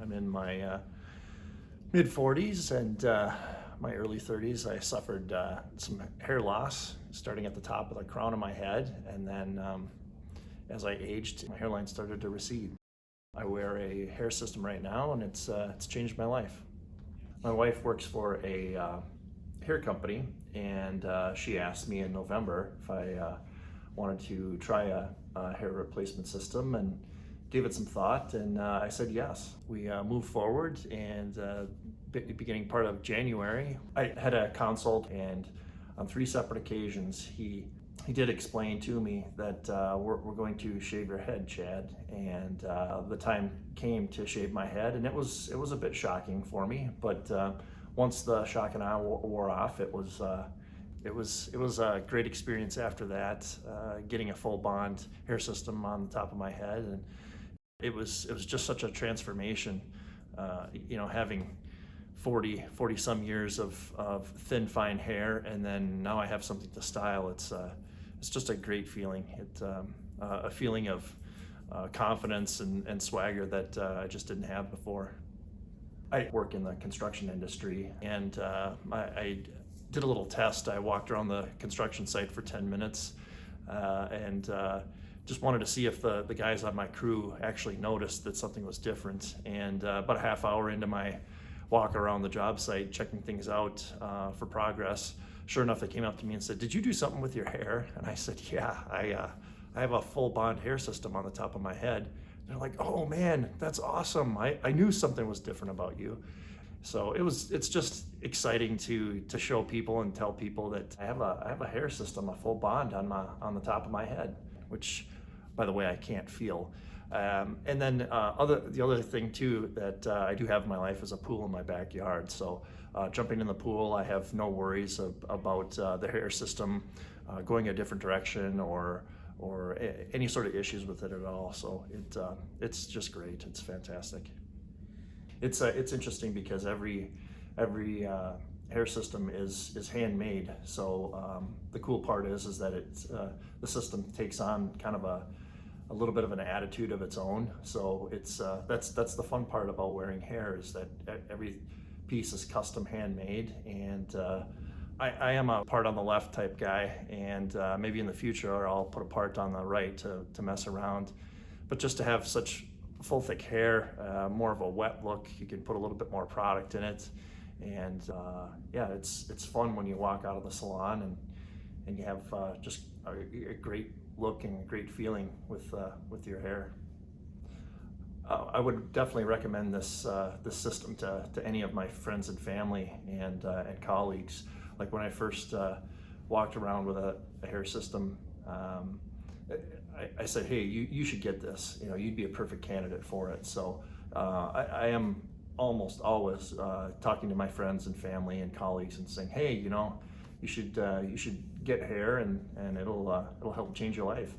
I'm in my mid 40s and my early 30s. I suffered some hair loss starting at the top of the crown of my head, and then as I aged, my hairline started to recede. I wear a hair system right now, and it's changed my life. My wife works for a hair company, and she asked me in November if I wanted to try a hair replacement system, and gave it some thought, and I said yes. We moved forward, and beginning part of January, I had a consult, and on 3 separate occasions, he did explain to me that we're going to shave your head, Chad, and the time came to shave my head, and it was a bit shocking for me, but once the shock and awe wore off, it was a great experience after that, getting a full bond hair system on the top of my head, and it was just such a transformation, having 40 some years of thin, fine hair, and then now I have something to style. It's just a great feeling. It's a feeling of confidence and swagger that I just didn't have before. I work in the construction industry, and I did a little test. I walked around the construction site for 10 minutes and just wanted to see if the guys on my crew actually noticed that something was different. And about a half hour into my walk around the job site, checking things out for progress, sure enough, they came up to me and said, "Did you do something with your hair?" And I said, "Yeah, I have a full bond hair system on the top of my head." They're like, "Oh man, that's awesome. I knew something was different about you." So it's just exciting to show people and tell people that I have a hair system, a full bond on the top of my head, which, by the way, I can't feel. And then the other thing too that I do have in my life is a pool in my backyard. So jumping in the pool, I have no worries about the hair system going a different direction or any sort of issues with it at all. So it's just great. It's fantastic. It's interesting because every hair system is handmade. So the cool part is that the system takes on kind of a little bit of an attitude of its own. So that's the fun part about wearing hair, is that every piece is custom handmade. And I am a part on the left type guy, and maybe in the future I'll put a part on the right to mess around. But just to have such full thick hair, more of a wet look, you can put a little bit more product in it, and yeah, it's fun when you walk out of the salon and you have just a great look and a great feeling with your hair. I would definitely recommend this system to any of my friends and family and colleagues. Like when I first walked around with a hair system, I said, "Hey, you should get this. You'd be a perfect candidate for it." So I am almost always talking to my friends and family and colleagues and saying, "Hey, you should get hair, and it'll help change your life."